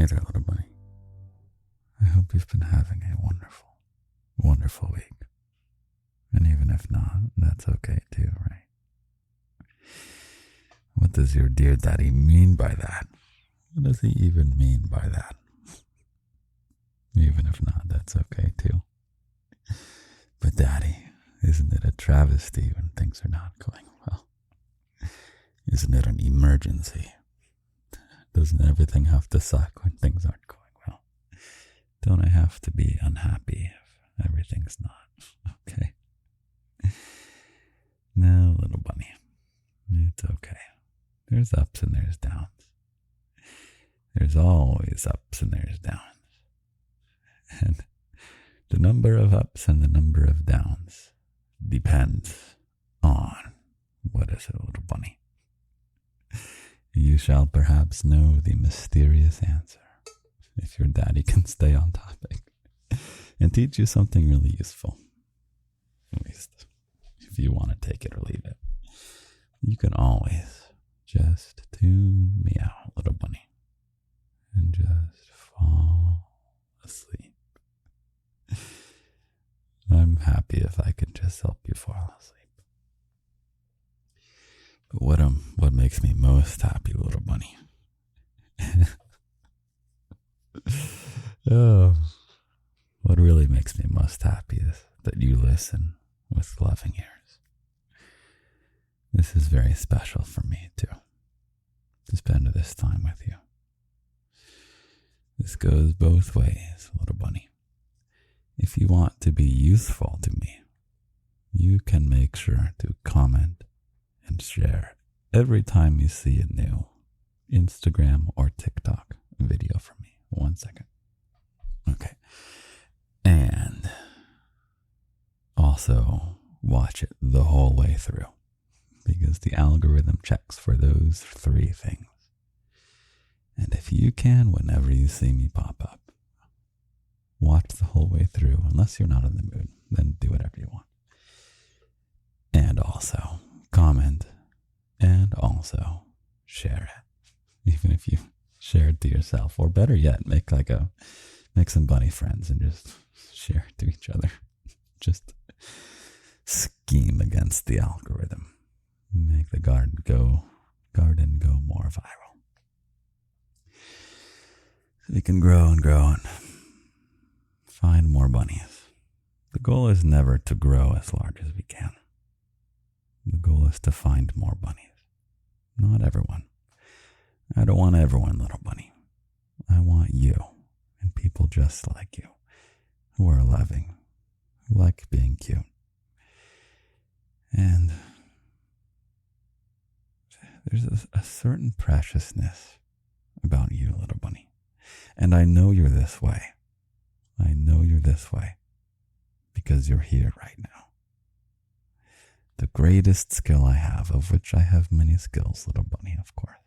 there, little bunny. I hope you've been having a wonderful, wonderful week. And even if not, that's okay too, right? What does your dear daddy mean by that? What does he even mean by that? Even if not, that's okay too. But daddy, isn't it a travesty when things are not going well? Isn't it an emergency? Doesn't everything have to suck when things aren't going well? Don't I have to be unhappy if everything's not? Okay. No, little bunny. It's okay. There's ups and there's downs. There's always ups and there's downs. And the number of ups and the number of downs depends on, what is it, little bunny? You shall perhaps know the mysterious answer if your daddy can stay on topic and teach you something really useful. At least, if you want to take it or leave it. You can always just tune me out, little bunny, and just fall asleep. I'm happy if I can just help you fall asleep. But what makes me most happy, little bunny? Oh, what really makes me most happy is that you listen with loving ears. This is very special for me too, to spend this time with you. This goes both ways, little bunny. If you want to be useful to me, you can make sure to comment and share every time you see a new Instagram or TikTok video from me. 1 second. Okay. And also watch it the whole way through, because the algorithm checks for those 3 things. And if you can, whenever you see me pop up, watch the whole way through. Unless you're not in the mood, then do whatever you want. And also comment and also share it. Even if you share it to yourself, or better yet, make some bunny friends and just share it to each other. Just scheme against the algorithm. Make the garden go more viral. So we can grow and grow and find more bunnies. The goal is never to grow as large as we can. The goal is to find more bunnies. Not everyone. I don't want everyone, little bunny. I want you and people just like you, who are loving, who like being cute. And there's a certain preciousness about you, little bunny. And I know you're this way. I know you're this way because you're here right now. The greatest skill I have, of which I have many skills, little bunny, of course.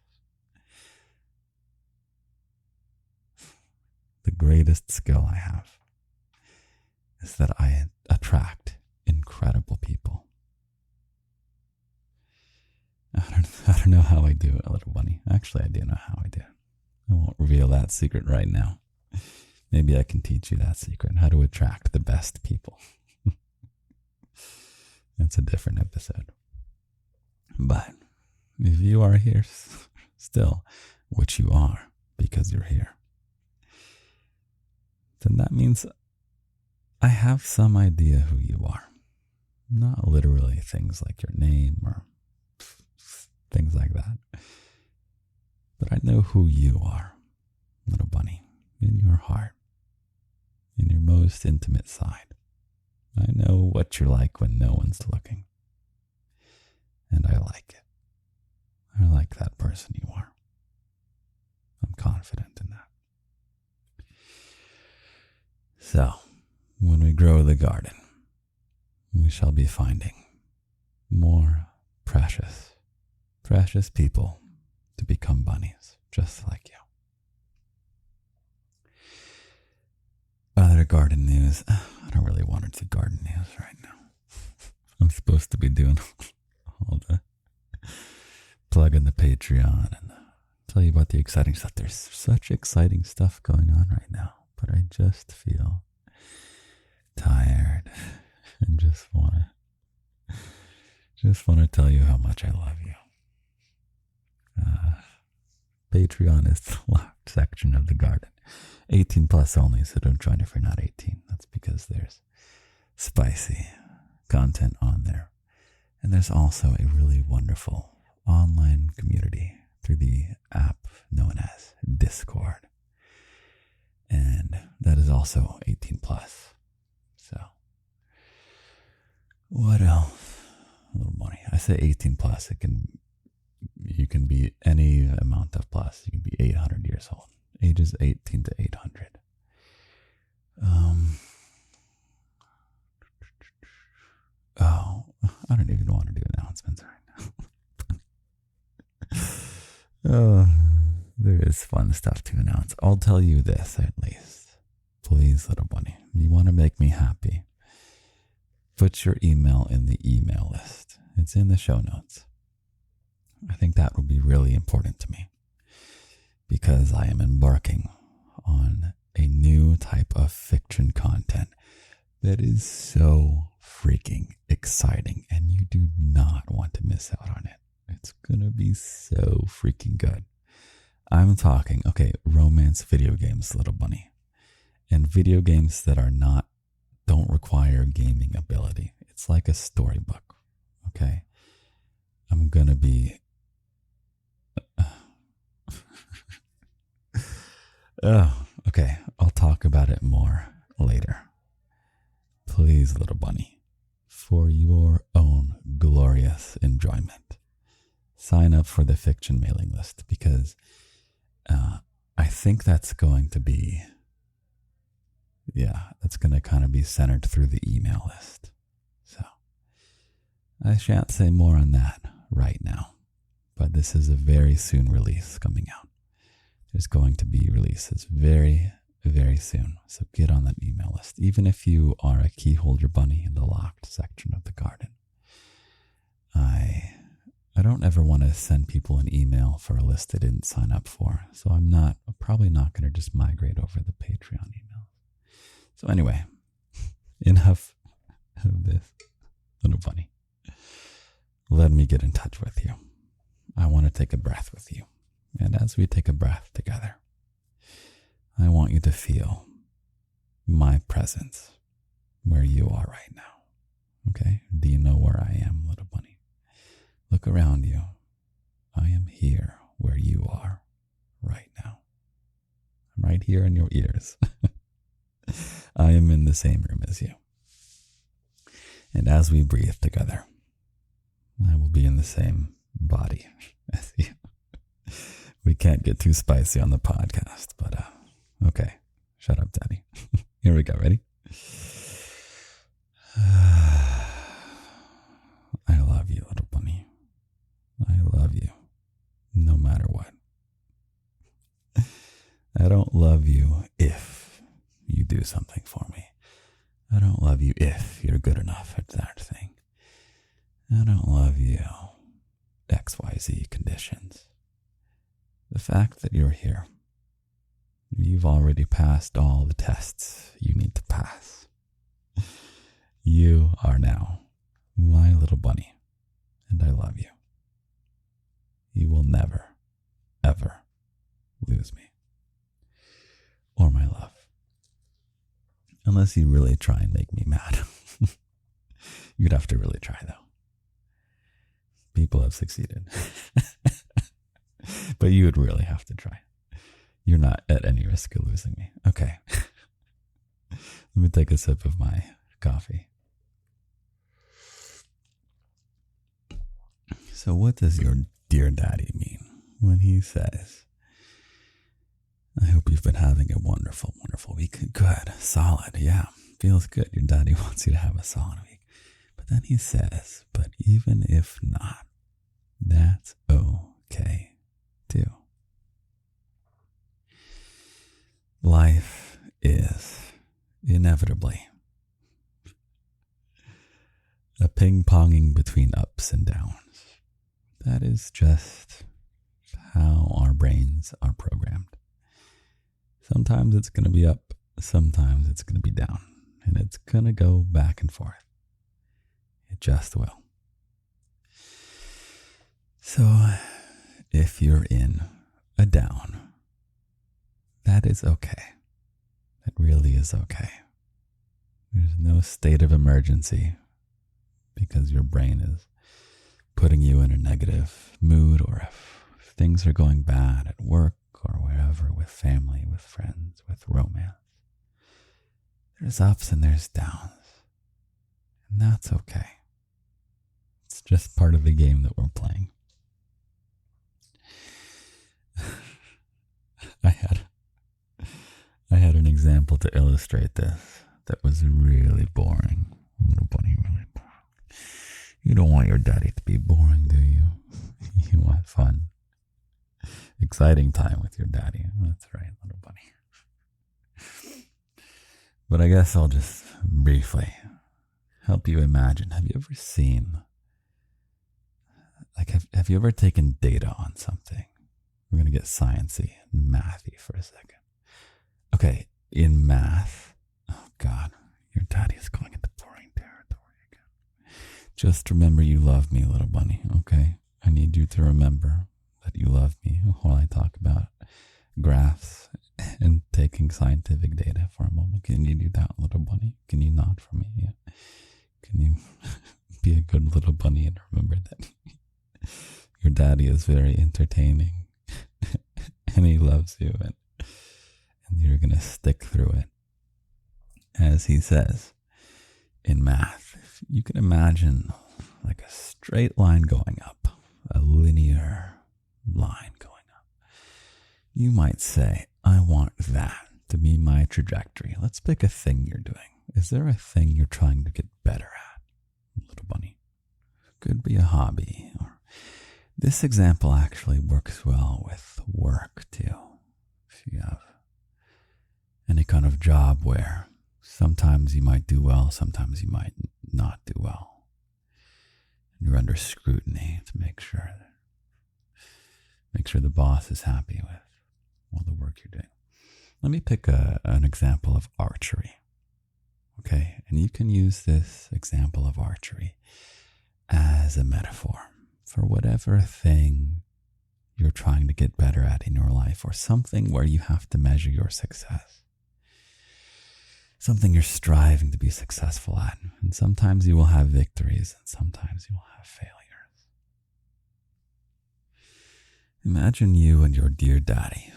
The greatest skill I have is that I attract incredible people. I don't know how I do it, little bunny. Actually, I do know how I do it. I won't reveal that secret right now. Maybe I can teach you that secret, how to attract the best people. That's a different episode. But if you are here still, which you are because you're here, then that means I have some idea who you are. Not literally things like your name or things like that. But I know who you are, little bunny, in your heart, in your most intimate side. I know what you're like when no one's looking. And I like it. I like that person you are. I'm confident in that. So, when we grow the garden, we shall be finding more precious people to become bunnies, just like you. Other garden news. I don't really want to do garden news right now. I'm supposed to be doing all the plugging the Patreon and tell you about the exciting stuff. There's such exciting stuff going on right now, but I just feel tired and just want to tell you how much I love you. Patreon is the locked section of the garden. 18 plus only, so don't join if you're not 18. That's because there's spicy content on there. And there's also a really wonderful online community through the app known as Discord. And that is also 18 plus. So, what else? A little money. I say 18 plus. You can be any amount of plus. You can be 800 years old. Ages 18 to 800. I don't even want to do announcements right now. There is fun stuff to announce. I'll tell you this at least. Please, little bunny. You want to make me happy? Put your email in the email list. It's in the show notes. I think that would be really important to me because I am embarking on a new type of fiction content that is so freaking exciting, and you do not want to miss out on it. It's gonna be so freaking good. I'm talking, romance video games, little bunny, and video games that don't require gaming ability. It's like a storybook, okay? I'm gonna be okay. I'll talk about it more later. Please, little bunny, for your own glorious enjoyment, sign up for the fiction mailing list because I think that's going to be, that's going to kind of be centered through the email list. So I shan't say more on that right now, but this is a very soon release coming out. There's going to be releases very, very soon. So get on that email list. Even if you are a key holder bunny in the locked section of the garden. I don't ever want to send people an email for a list they didn't sign up for. So I'm probably not going to just migrate over the Patreon email. So anyway, enough of this little bunny. Let me get in touch with you. I want to take a breath with you. And as we take a breath together, I want you to feel my presence where you are right now. Okay? Do you know where I am, little bunny? Look around you. I am here where you are right now. I'm right here in your ears. I am in the same room as you. And as we breathe together, I will be in the same body as you. We can't get too spicy on the podcast, but okay. Shut up, Daddy. Here we go. Ready? I love you, little bunny. I love you, no matter what. I don't love you if you do something for me. I don't love you if you're good enough at that thing. I don't love you, XYZ conditions. The fact that you're here, you've already passed all the tests you need to pass. You are now my little bunny, and I love you. You will never, ever lose me or my love. Unless you really try and make me mad. You'd have to really try, though. People have succeeded. But you would really have to try. You're not at any risk of losing me. Okay. Let me take a sip of my coffee. So what does your dear daddy mean when he says, I hope you've been having a wonderful, wonderful week? Good. Solid. Yeah. Feels good. Your daddy wants you to have a solid week. But then he says, but even if not, that's okay too. Life is inevitably a ping-ponging between ups and downs. That is just how our brains are programmed. Sometimes it's going to be up, sometimes it's going to be down, and it's going to go back and forth. It just will. So, if you're in a down, that is okay. That really is okay. There's no state of emergency because your brain is putting you in a negative mood, or if things are going bad at work or wherever, with family, with friends, with romance. There's ups and there's downs. And that's okay. It's just part of the game that we're playing. I had an example to illustrate this that was really boring. Little bunny, really boring. You don't want your daddy to be boring, do you? You want fun. Exciting time with your daddy. That's right, little bunny. But I guess I'll just briefly help you imagine. Have you ever seen, have you ever taken data on something? We're going to get sciencey and mathy for a second. Okay, in math, oh God, your daddy is going into boring territory again. Just remember you love me, little bunny, okay? I need you to remember that you love me while I talk about graphs and taking scientific data for a moment. Can you do that, little bunny? Can you nod for me? Yeah. Can you be a good little bunny and remember that your daddy is very entertaining and he loves you, and you're going to stick through it. As he says in math, if you can imagine like a straight line going up, a linear line going up, you might say, I want that to be my trajectory. Let's pick a thing you're doing. Is there a thing you're trying to get better at, little bunny? Could be a hobby. Or this example actually works well with work too. If you have any kind of job where sometimes you might do well, sometimes you might not do well. You're under scrutiny to make sure the boss is happy with all the work you're doing. Let me pick an example of archery. Okay, and you can use this example of archery as a metaphor for whatever thing you're trying to get better at in your life, or something where you have to measure your success. Something you're striving to be successful at. And sometimes you will have victories and sometimes you will have failures. Imagine you and your dear daddy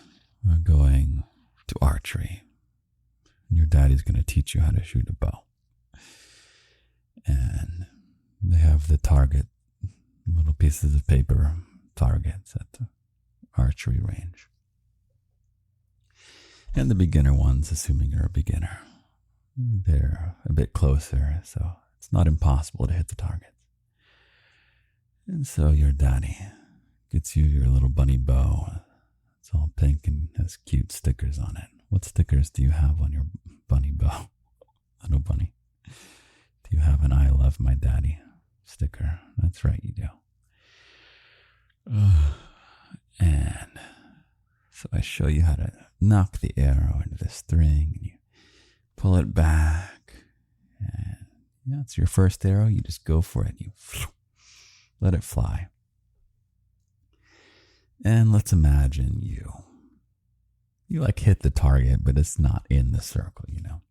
are going to archery. And your daddy's going to teach you how to shoot a bow. And they have the target, little pieces of paper targets at the archery range. And the beginner ones, assuming you're a beginner, they're a bit closer, so it's not impossible to hit the targets. And so your daddy gets you your little bunny bow. It's all pink and has cute stickers on it. What stickers do you have on your bunny bow, little bunny? Do you have an I love my daddy sticker? That's right, you do. And so I show you how to knock the arrow into the string, and you pull it back, and yeah, it's your first arrow. You just go for it. You let it fly. And let's imagine you like hit the target, but it's not in the circle, you know.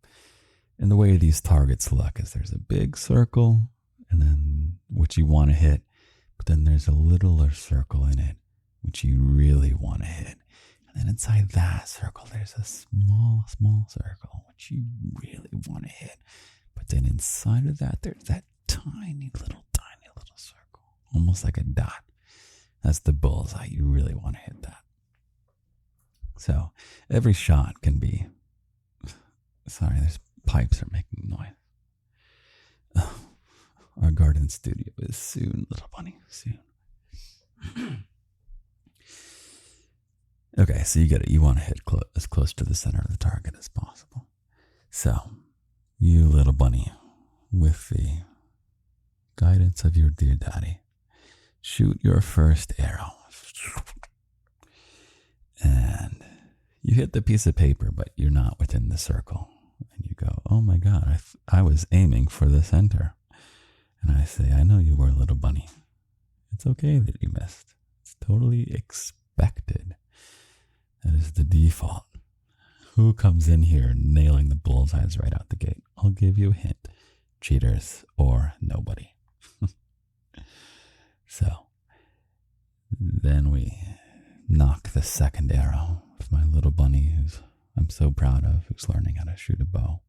And the way these targets look is there's a big circle, and then what you want to hit, but then there's a littler circle in it, which you really want to hit. And then inside that circle, there's a small circle, which you really want to hit. But then inside of that, there's that tiny little circle, almost like a dot. That's the bullseye. You really want to hit that. So every shot can be, sorry, there's pipes are making noise. Oh, our garden studio is soon, little bunny, soon. Okay, so you want to hit as close to the center of the target as possible. So, you little bunny, with the guidance of your dear daddy, shoot your first arrow. And you hit the piece of paper, but you're not within the circle. And you go, oh my God, I was aiming for the center. And I say, I know you were, little bunny. It's okay that you missed. It's totally expected. That is the default. Who comes in here nailing the bullseyes right out the gate? I'll give you a hint. Cheaters or nobody. So then we knock the second arrow with my little bunny, who's I'm so proud of, who's learning how to shoot a bow.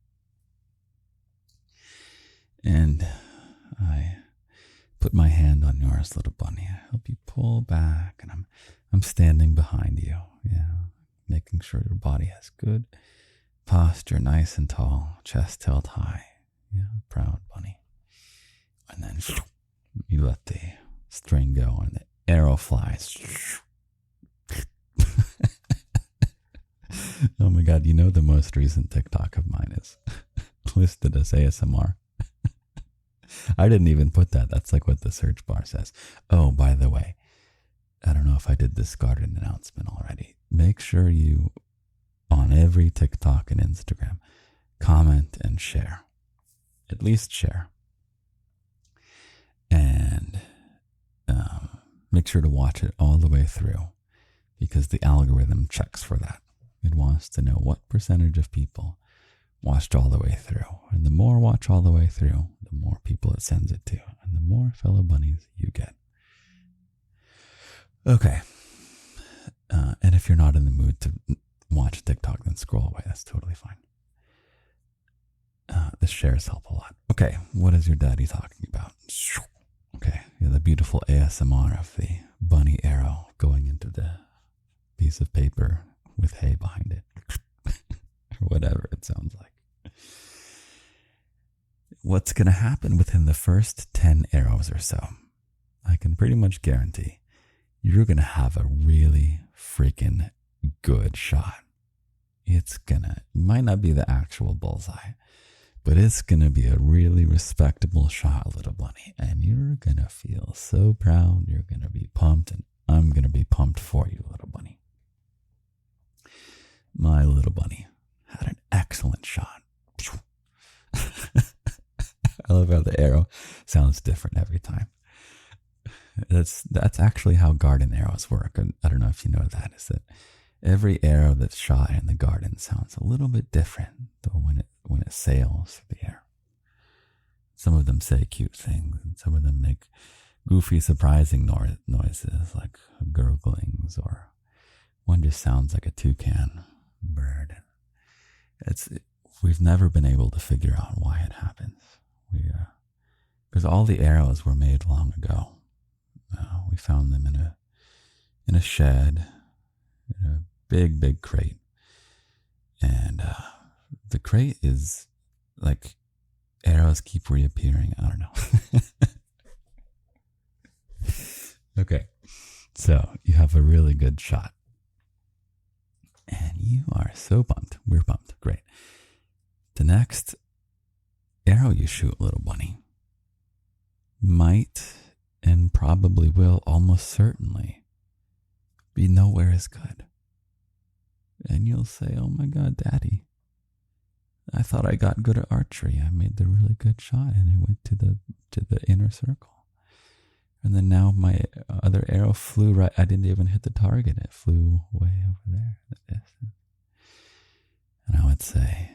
And I put my hand on yours, little bunny. I help you pull back, and I'm standing behind you. Yeah, making sure your body has good posture, nice and tall, chest held high. Yeah, proud bunny. And then you let the string go, and the arrow flies. Oh my God, you know the most recent TikTok of mine is listed as ASMR. I didn't even put that. That's like what the search bar says. Oh, by the way, I don't know if I did this garden announcement already. Make sure you, on every TikTok and Instagram, comment and share. At least share. And make sure to watch it all the way through, because the algorithm checks for that. It wants to know what percentage of people watched all the way through. And the more watch all the way through, the more people it sends it to, and the more fellow bunnies you get. Okay. And if you're not in the mood to watch TikTok, then scroll away. That's totally fine. The shares help a lot. Okay, what is your daddy talking about? Okay, yeah, the beautiful ASMR of the bunny arrow going into the piece of paper with hay behind it. Or whatever it sounds like. What's going to happen within the first 10 arrows or so? I can pretty much guarantee you're going to have a really freaking good shot. Might not be the actual bullseye, but it's going to be a really respectable shot, little bunny. And you're going to feel so proud. You're going to be pumped, and I'm going to be pumped for you, little bunny. My little bunny had an excellent shot. I love how the arrow sounds different every time. That's actually how garden arrows work. I don't know if you know that, is that every arrow that's shot in the garden sounds a little bit different when it sails through the air. Some of them say cute things, and some of them make goofy, surprising noises like gurglings, or one just sounds like a toucan bird. We've never been able to figure out why it happens. Because all the arrows were made long ago. We found them in a shed, in a big crate, and the crate is like arrows keep reappearing. I don't know. Okay, so you have a really good shot, and you are so pumped. We're pumped. Great. The next arrow you shoot, little bunny, might and probably will almost certainly be nowhere as good. And you'll say, oh my God, Daddy, I thought I got good at archery. I made the really good shot, and I went to the inner circle. And then now my other arrow flew right. I didn't even hit the target. It flew way over there in the distance. And I would say,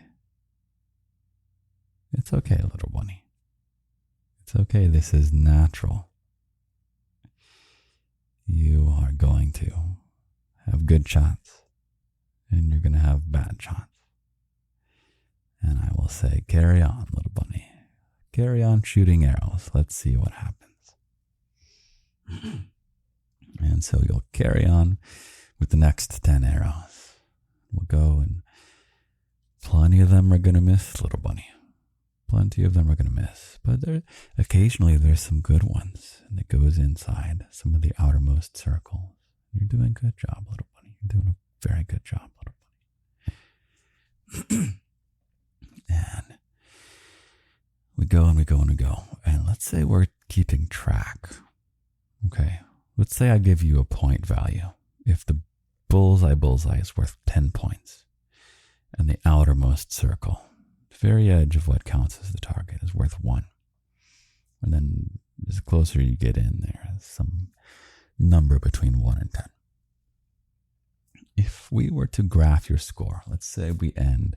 it's okay, little bunny. It's okay. This is natural. You are going to have good shots, and you're going to have bad shots. And I will say, carry on, little bunny. Carry on shooting arrows. Let's see what happens. And so you'll carry on with the next 10 arrows. We'll go, and plenty of them are going to miss, little bunny. Plenty of them are going to miss. But occasionally there's some good ones, and it goes inside some of the outermost circles. You're doing a good job, little bunny. You're doing a very good job, little bunny. And we go and we go and we go. And let's say we're keeping track. Okay. Let's say I give you a point value. If the bullseye is worth 10 points. And the outermost circle, the very edge of what counts as the target, is worth 1. And then the closer you get in, there is some number between 1 and 10. If we were to graph your score, let's say we end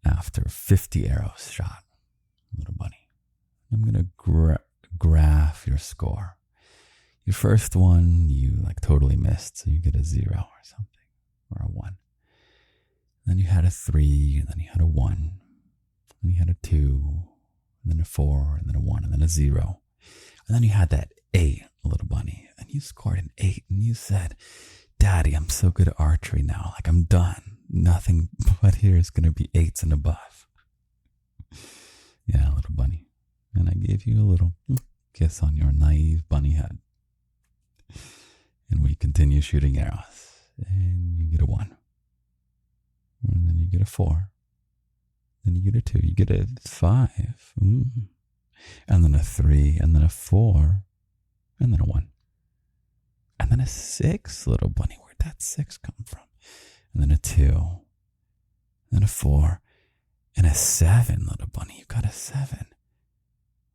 after 50 arrows shot, little bunny. I'm going to graph your score. Your first one, you totally missed, so you get a 0 or something, or a 1. Then you had a 3, and then you had a 1, then you had a 2, and then a 4, and then a 1, and then a 0. And then you had that 8, little bunny, and you scored an 8, and you said, Daddy, I'm so good at archery now, I'm done. Nothing but here is going to be 8s and above. Yeah, little bunny. And I gave you a little kiss on your naive bunny head. And we continue shooting arrows. And you get a 1. And then you get a 4. Then you get a 2. You get a 5. And then a 3. And then a 4. And then a 1. And then a 6, little bunny. Where'd that 6 come from? And then a 2. And then a 4. And a 7, little bunny. You got a 7.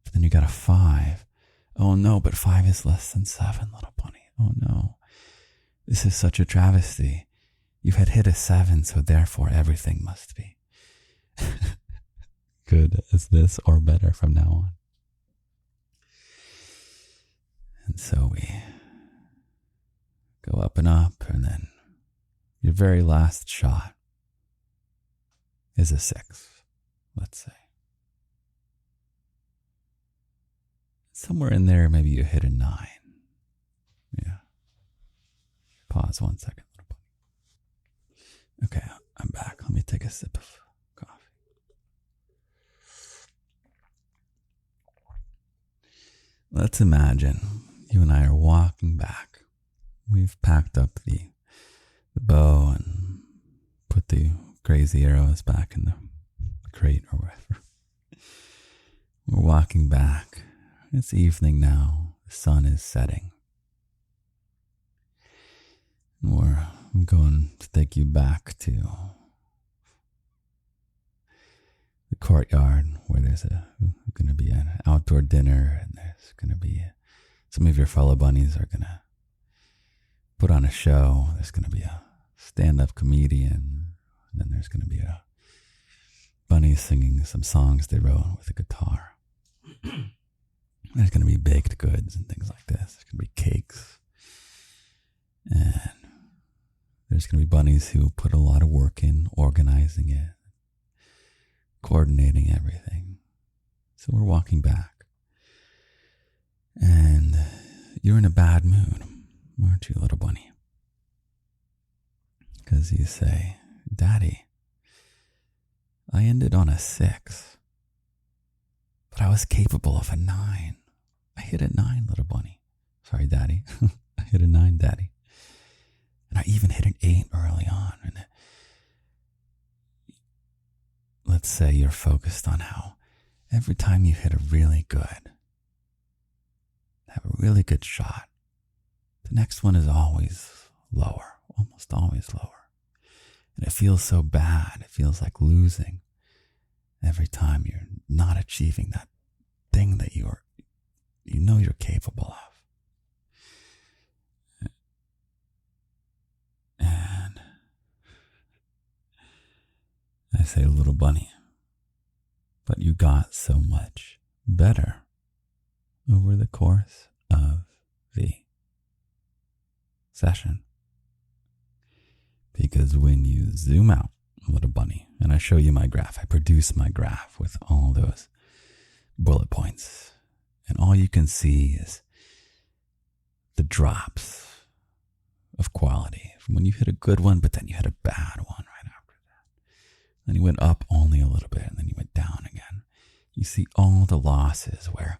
But then you got a 5. Oh no, but 5 is less than 7, little bunny. Oh no. This is such a travesty. You had hit a 7, so therefore everything must be good as this or better from now on. And so we go up, and then your very last shot is a 6, let's say. Somewhere in there, maybe you hit a 9. Yeah. Pause 1 second. Okay, I'm back. Let me take a sip of coffee. Let's imagine you and I are walking back. We've packed up the bow and put the crazy arrows back in the crate or whatever. We're walking back. It's evening now. The sun is setting. I'm going to take you back to the courtyard where there's going to be an outdoor dinner, and there's going to be some of your fellow bunnies are going to put on a show. There's going to be a stand-up comedian, and then there's going to be a bunny singing some songs they wrote with a guitar. There's going to be baked goods and things like this. There's going to be cakes. And there's going to be bunnies who put a lot of work in organizing it, coordinating everything. So we're walking back. And you're in a bad mood, aren't you, little bunny? Because you say, Daddy, I ended on a 6, but I was capable of a 9. I hit a 9, little bunny. Sorry, Daddy. I hit a 9, Daddy. And I even hit an 8 early on. And let's say you're focused on how every time you hit a really good shot, the next one is always lower, almost always lower. And it feels so bad. It feels like losing every time you're not achieving that thing that you know you're capable of. And I say, little bunny, but you got so much better over the course of the session. Because when you zoom out, little bunny, and I show you my graph, I produce my graph with all those bullet points, and all you can see is the drops of quality from when you hit a good one, but then you hit a bad one right after that. Then you went up only a little bit, and then you went down again. You see all the losses where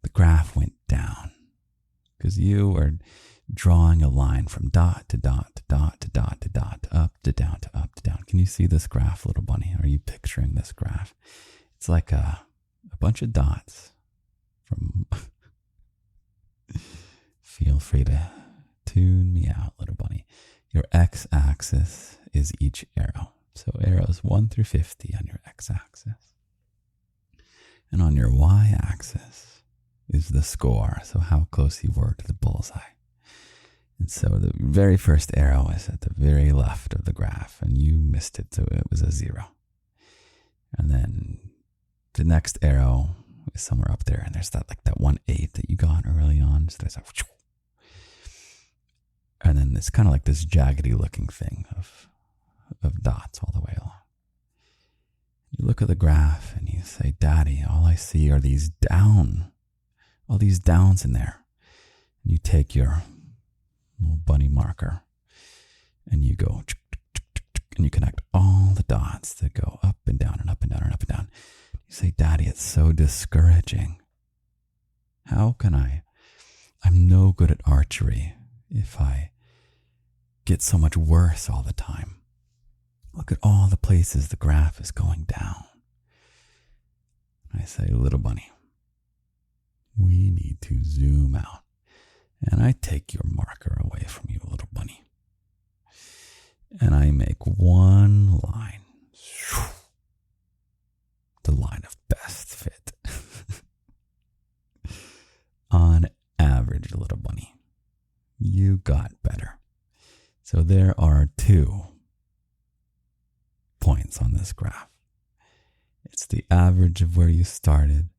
the graph went down because you are drawing a line from dot to dot to dot to dot to dot to up to down to up to down. Can you see this graph, little bunny? Are you picturing this graph? It's like a bunch of dots from feel free to Tune me out, little bunny. Your x-axis is each arrow. So arrows 1 through 50 on your x-axis. And on your y-axis is the score, so how close you were to the bullseye. And so the very first arrow is at the very left of the graph, and you missed it, so it was a 0. And then the next arrow is somewhere up there, and there's that 1/8 that you got early on. So there's a, and then it's kind of like this jaggedy looking thing of dots all the way along. You look at the graph and you say, Daddy, all I see are all these downs in there. And you take your little bunny marker and you go, and you connect all the dots that go up and down and up and down and up and down. You say, Daddy, it's so discouraging. How can I'm no good at archery if I get so much worse all the time. Look at all the places the graph is going down. I say, little bunny, we need to zoom out. And I take your marker away from you, little bunny. And I make one line. The line of best fit. On average, little bunny, you got better. So there are 2 points on this graph. It's the average of where you started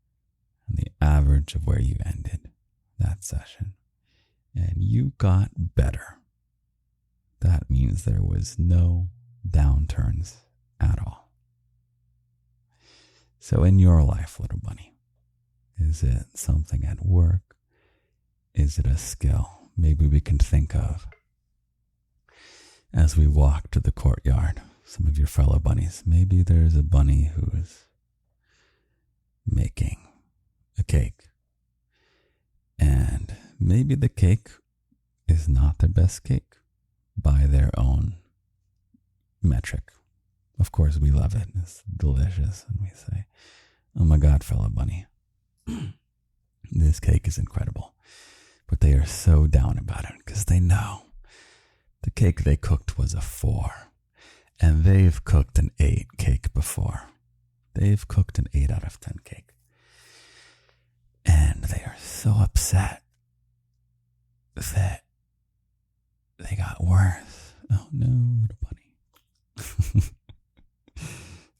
and the average of where you ended that session. And you got better. That means there was no downturns at all. So in your life, little bunny, is it something at work? Is it a skill maybe we can think of as we walk to the courtyard? Some of your fellow bunnies. Maybe there's a bunny who's making a cake. And maybe the cake is not their best cake by their own metric. Of course, we love it. It's delicious. And we say, oh my God, fellow bunny, this cake is incredible. But they are so down about it because they know the cake they cooked was a 4. And they've cooked an 8 cake before. They've cooked an 8 out of 10 cake. And they are so upset that they got worse. Oh no, little bunny.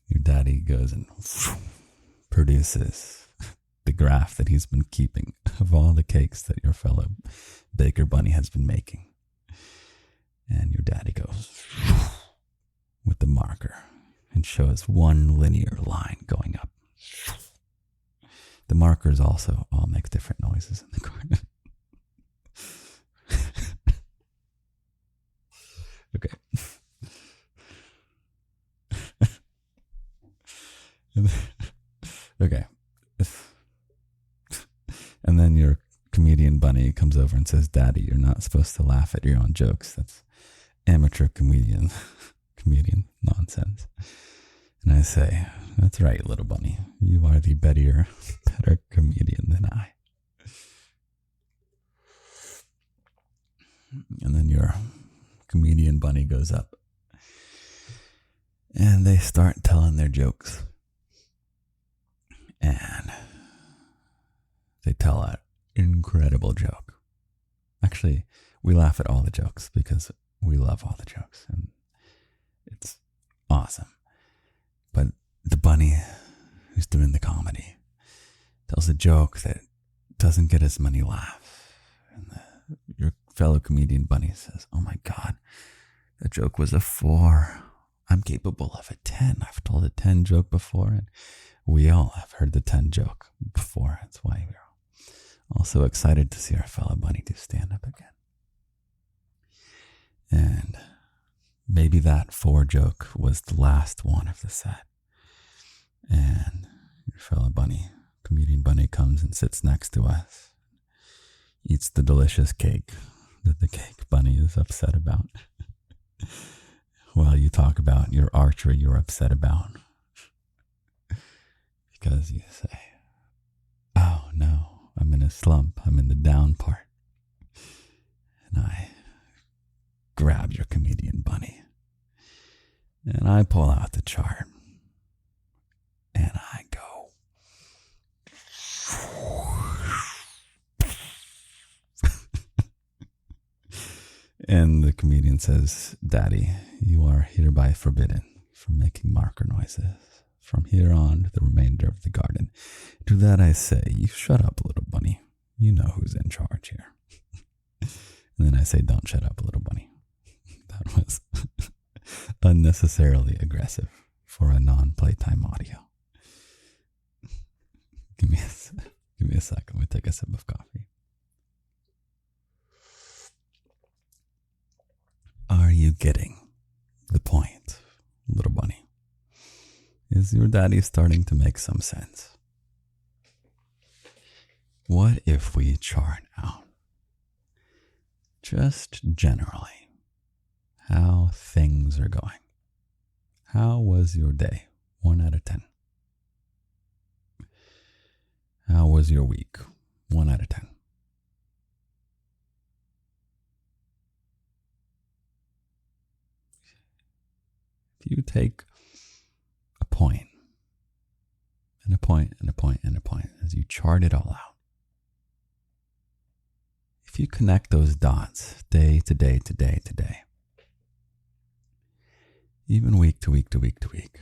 Your daddy goes and produces the graph that he's been keeping of all the cakes that your fellow baker bunny has been making. And your daddy goes with the marker and shows one linear line going up. The markers also all make different noises in the corner. Okay. Okay. And then your comedian bunny comes over and says, Daddy, you're not supposed to laugh at your own jokes. That's amateur comedian nonsense. And I say, that's right, little bunny. You are the better comedian than I. And then your comedian bunny goes up. And they start telling their jokes. And they tell an incredible joke. Actually, we laugh at all the jokes because we love all the jokes. And it's awesome. But the bunny who's doing the comedy tells a joke that doesn't get as many laughs. And your fellow comedian bunny says, oh my God, that joke was a 4. I'm capable of a 10. I've told a 10 joke before, and we all have heard the 10 joke before. That's why we're also excited to see our fellow bunny do stand up again. And maybe that 4 joke was the last one of the set. And your fellow bunny, comedian bunny, comes and sits next to us, eats the delicious cake that the cake bunny is upset about. While you talk about your archery you're upset about. Because you say, oh no, I'm in a slump. I'm in the down part. And I grab your comedian bunny. And I pull out the chart. And I go. And the comedian says, Daddy, you are hereby forbidden from making marker noises from here on the remainder of the garden. To that I say, you shut up, little bunny. You know who's in charge here. And then I say, don't shut up, little bunny. That was unnecessarily aggressive for a non-playtime audio. Give me a second. Let me take a sip of coffee. Are you getting the point, little bunny? Is your daddy starting to make some sense? What if we chart out, just generally, how things are going? How was your day? 1 out of 10. How was your week? 1 out of 10. If you take a point, and a point, and a point, and a point, as you chart it all out, if you connect those dots day to day to day to day, even week to week to week to week,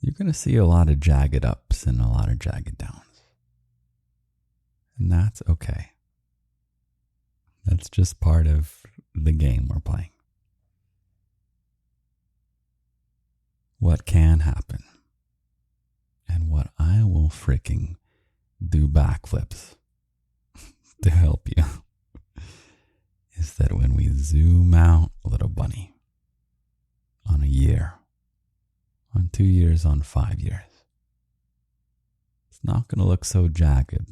you're going to see a lot of jagged ups and a lot of jagged downs. And that's okay. That's just part of the game we're playing. What can happen, and what I will freaking do backflips to help you, is that when we zoom out, little bunny, on a year, on 2 years, on 5 years, it's not going to look so jagged,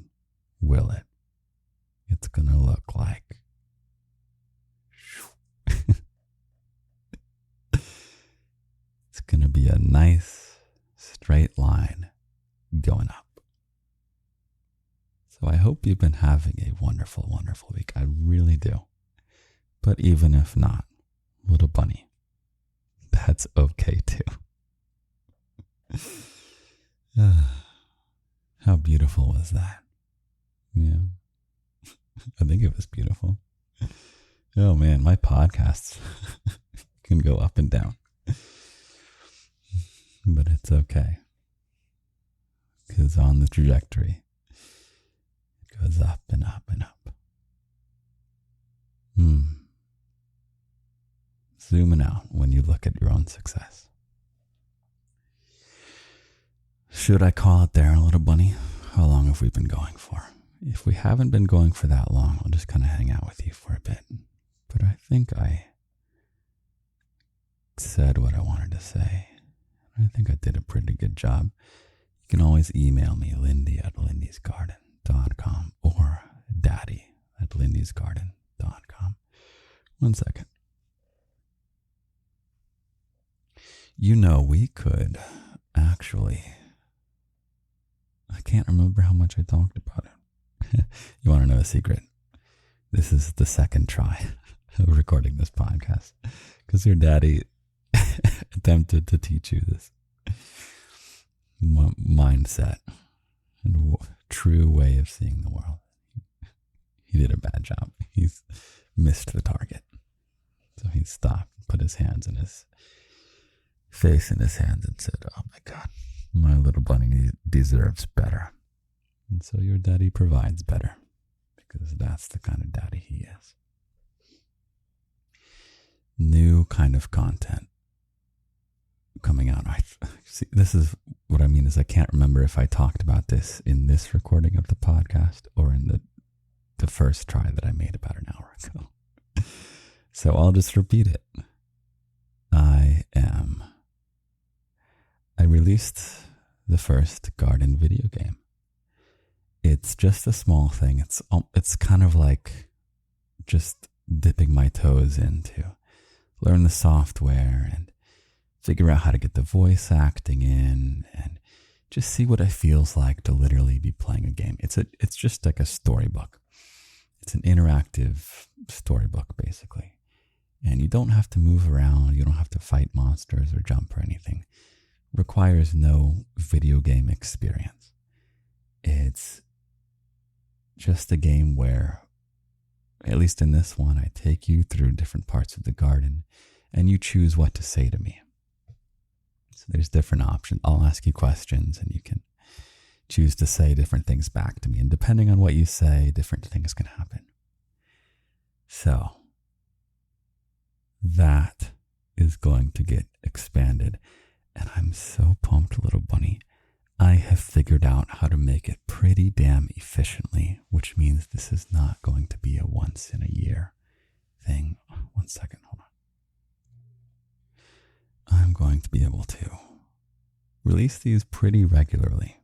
will it? It's going to look like it's going to be a nice straight line going up. So I hope you've been having a wonderful, wonderful week. I really do. But even if not, little bunny, that's okay too. How beautiful was that? Yeah. I think it was beautiful. Oh man, my podcasts can go up and down. But it's okay. Because on the trajectory, it goes up and up and up. Zooming out when you look at your own success. Should I call it there, little bunny? How long have we been going for? If we haven't been going for that long, I'll just kind of hang out with you for a bit. But I think I said what I wanted to say. I think I did a pretty good job. You can always email me, lindy@lindysgarden.com or daddy@lindysgarden.com. 1 second. You know, we could actually, I can't remember how much I talked about it. You want to know a secret? This is the second try of recording this podcast because your daddy attempted to teach you this mindset and true way of seeing the world. He did a bad job. He's missed the target. So he stopped, put his hands in his face in his hands and said, oh my God, my little bunny deserves better. And so your daddy provides better because that's the kind of daddy he is. New kind of content coming out. See, this is what I mean is I can't remember if I talked about this in this recording of the podcast or in the first try that I made about an hour ago. So I'll just repeat it. I released the first garden video game. It's just a small thing. It's kind of like just dipping my toes into learn the software and figure out how to get the voice acting in and just see what it feels like to literally be playing a game. It's just like a storybook. It's an interactive storybook, basically. And you don't have to move around. You don't have to fight monsters or jump or anything. Requires no video game experience. It's just a game where, at least in this one, I take you through different parts of the garden and you choose what to say to me. So there's different options. I'll ask you questions and you can choose to say different things back to me. And depending on what you say, different things can happen. So that is going to get expanded. And I'm so pumped, little bunny. I have figured out how to make it pretty damn efficiently, which means this is not going to be a once in a year thing. 1 second, hold on. I'm going to be able to release these pretty regularly,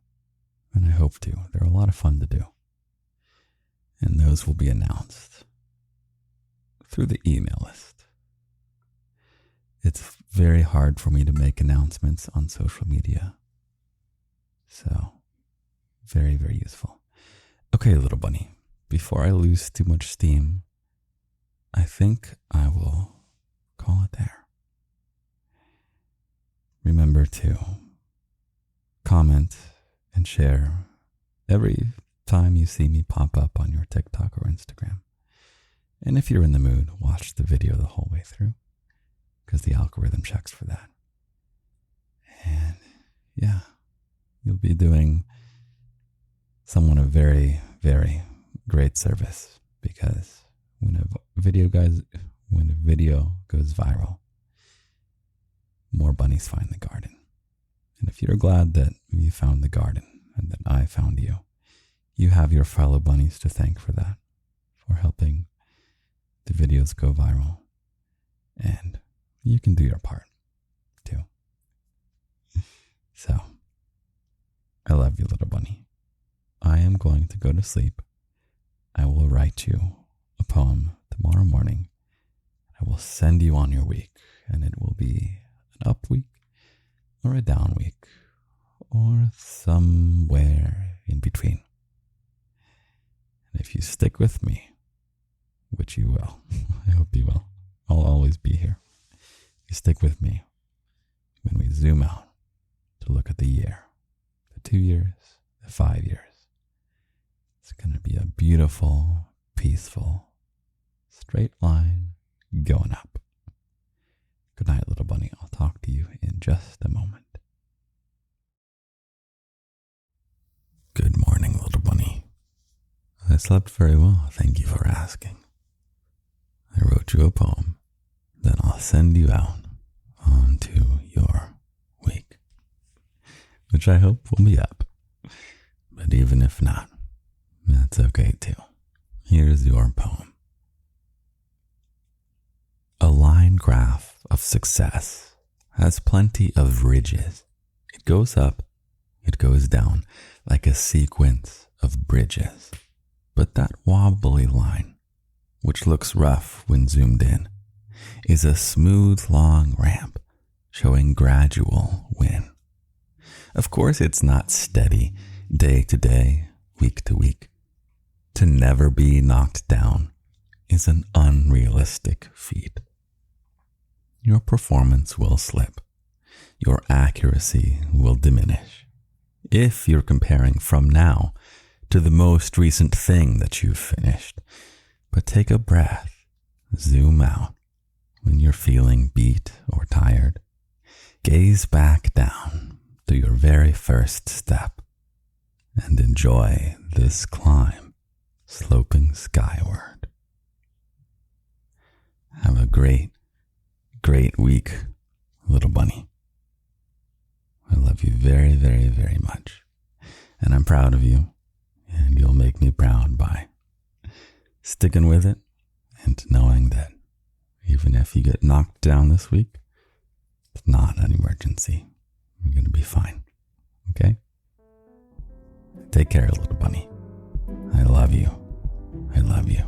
and I hope to. They're a lot of fun to do. And those will be announced through the email list. It's very hard for me to make announcements on social media. So, very, very useful. Okay, little bunny, before I lose too much steam, I think I will call it there. Remember to comment and share every time you see me pop up on your TikTok or Instagram. And if you're in the mood, watch the video the whole way through, because the algorithm checks for that. And yeah, you'll be doing someone a very, very great service, because when a video goes viral, more bunnies find the garden. And if you're glad that you found the garden and that I found you, you have your fellow bunnies to thank for that, for helping the videos go viral. And you can do your part too. So, I love you, little bunny. I am going to go to sleep. I will write you a poem tomorrow morning. I will send you on your week, and it will be an up week or a down week or somewhere in between. And if you stick with me, which you will, I hope you will, I'll always be here. You stick with me when we zoom out to look at the year, the 2 years, the 5 years. It's going to be a beautiful, peaceful, straight line going up. Good night, little bunny. I'll talk to you in just a moment. Good morning, little bunny. I slept very well, thank you for asking. I wrote you a poem, then I'll send you out onto your week, which I hope will be up. But even if not, that's okay too. Here's your poem. A line graph of success has plenty of ridges. It goes up, it goes down like a sequence of bridges. But that wobbly line, which looks rough when zoomed in, is a smooth, long ramp showing gradual win. Of course, it's not steady, day to day, week to week. To never be knocked down is an unrealistic feat. Your performance will slip. Your accuracy will diminish. If you're comparing from now to the most recent thing that you've finished. But take a breath, zoom out when you're feeling beat or tired. Gaze back down to your very first step and enjoy this climb sloping skyward. Have a great, great week, little bunny. I love you very, very, very much. And I'm proud of you. And you'll make me proud by sticking with it and knowing that even if you get knocked down this week, it's not an emergency. We're going to be fine. Okay? Take care, little bunny. I love you. I love you.